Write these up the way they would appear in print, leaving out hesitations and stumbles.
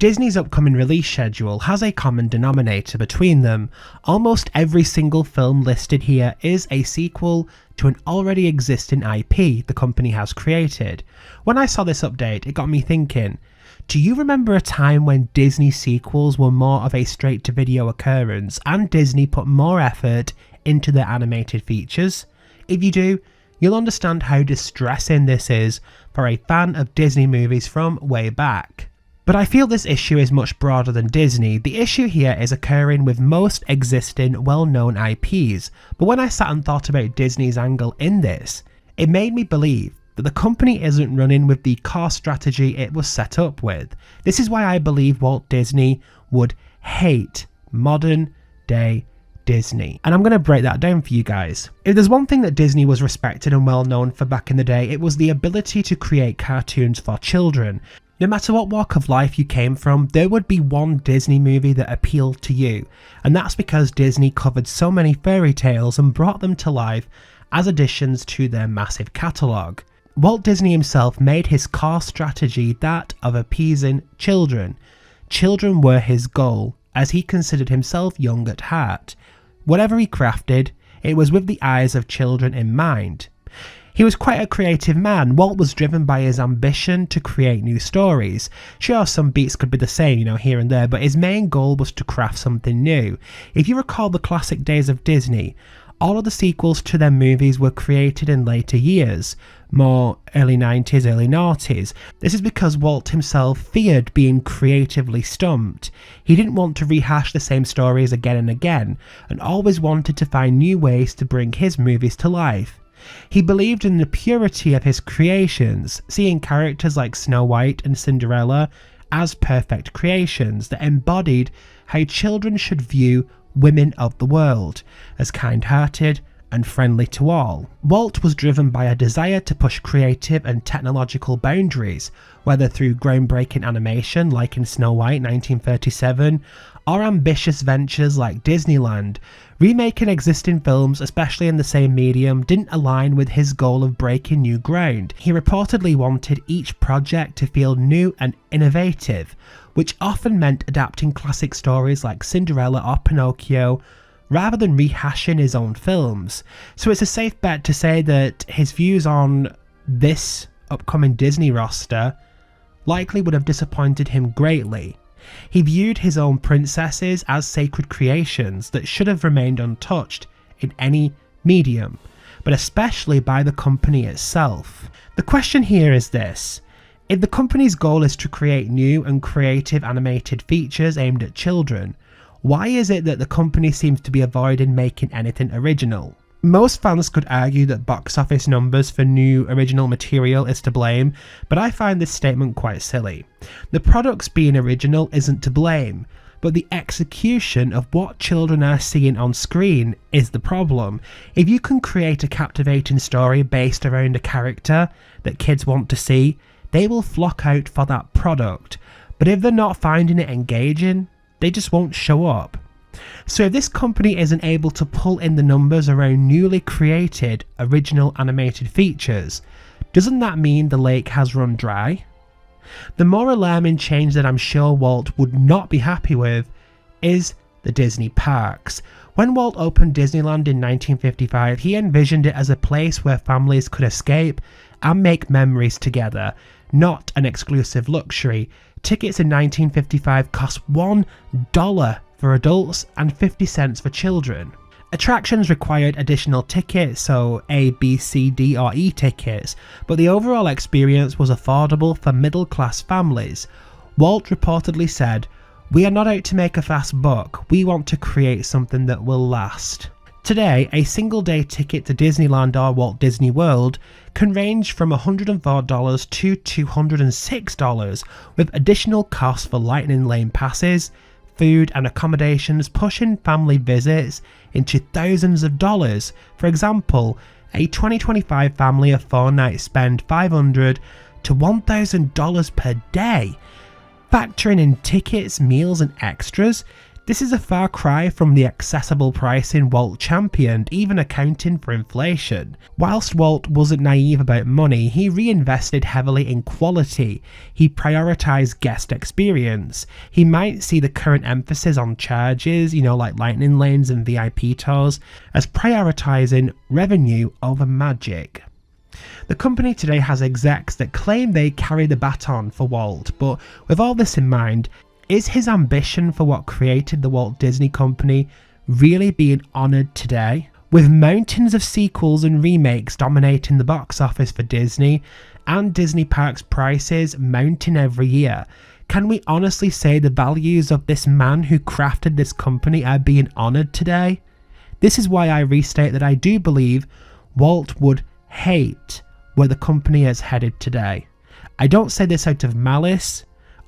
Disney's upcoming release schedule has a common denominator between them. Almost every single film listed here is a sequel to an already existing IP the company has created. When I saw this update, it got me thinking, do you remember a time when Disney sequels were more of a straight-to-video occurrence and Disney put more effort into their animated features? If you do, you'll understand how distressing this is for a fan of Disney movies from way back. But I feel this issue is much broader than Disney. The issue here is occurring with most existing well-known IPs, but when I sat and thought about Disney's angle in this, it made me believe that the company isn't running with the core strategy it was set up with. This is why I believe Walt Disney would hate modern day Disney. And I'm going to break that down for you guys. If there's one thing that Disney was respected and well known for back in the day, it was the ability to create cartoons for children. No matter what walk of life you came from, there would be one Disney movie that appealed to you, and that's because Disney covered so many fairy tales and brought them to life as additions to their massive catalogue. Walt Disney himself made his core strategy that of appeasing children. Children were his goal, as he considered himself young at heart. Whatever he crafted, it was with the eyes of children in mind. He was quite a creative man. Walt was driven by his ambition to create new stories. Sure, some beats could be the same, here and there, but his main goal was to craft something new. If you recall the classic days of Disney, all of the sequels to their movies were created in later years, more early 90s, early noughties. This is because Walt himself feared being creatively stumped. He didn't want to rehash the same stories again and again, and always wanted to find new ways to bring his movies to life. He believed in the purity of his creations, seeing characters like Snow White and Cinderella as perfect creations that embodied how children should view women of the world, as kind-hearted and friendly to all. Walt was driven by a desire to push creative and technological boundaries, whether through groundbreaking animation like in Snow White 1937, or ambitious ventures like Disneyland. Remaking existing films, especially in the same medium, didn't align with his goal of breaking new ground. He reportedly wanted each project to feel new and innovative, which often meant adapting classic stories like Cinderella or Pinocchio, rather than rehashing his own films. So it's a safe bet to say that his views on this upcoming Disney roster likely would have disappointed him greatly. He viewed his own princesses as sacred creations that should have remained untouched in any medium, but especially by the company itself. The question here is this: if the company's goal is to create new and creative animated features aimed at children, why is it that the company seems to be avoiding making anything original? Most fans could argue that box office numbers for new original material is to blame, but I find this statement quite silly. The products being original isn't to blame, but the execution of what children are seeing on screen is the problem. If you can create a captivating story based around a character that kids want to see, they will flock out for that product, but if they're not finding it engaging, they just won't show up. So if this company isn't able to pull in the numbers around newly created original animated features, doesn't that mean the lake has run dry? The more alarming change that I'm sure Walt would not be happy with is the Disney parks. When Walt opened Disneyland in 1955, he envisioned it as a place where families could escape and make memories together, not an exclusive luxury. Tickets in 1955 cost $1 for adults and 50 cents for children. Attractions required additional tickets, so A, B, C, D or E tickets, but the overall experience was affordable for middle-class families. Walt reportedly said, "We are not out to make a fast buck, we want to create something that will last." Today, a single day ticket to Disneyland or Walt Disney World can range from $104 to $206, with additional costs for Lightning Lane passes, food and accommodations pushing family visits into thousands of dollars. For example, a 2025 family of 4 nights spend $500 to $1,000 per day. Factoring in tickets, meals and extras, This is a far cry from the accessible pricing Walt championed, even accounting for inflation. Whilst Walt wasn't naive about money, he reinvested heavily in quality. He prioritised guest experience. He might see the current emphasis on charges, like lightning lanes and VIP tours, as prioritising revenue over magic. The company today has execs that claim they carry the baton for Walt, but with all this in mind, is his ambition for what created the Walt Disney Company really being honoured today? With mountains of sequels and remakes dominating the box office for Disney, and Disney parks prices mounting every year, can we honestly say the values of this man who crafted this company are being honoured today? This is why I restate that I do believe Walt would hate where the company is headed today. I don't say this out of malice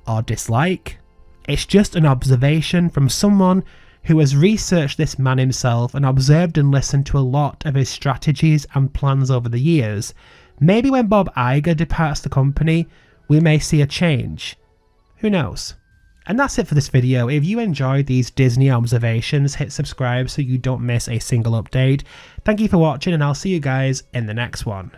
or dislike. It's just an observation from someone who has researched this man himself and observed and listened to a lot of his strategies and plans over the years. Maybe when Bob Iger departs the company, we may see a change. Who knows? And that's it for this video. If you enjoyed these Disney observations, hit subscribe so you don't miss a single update. Thank you for watching, and I'll see you guys in the next one.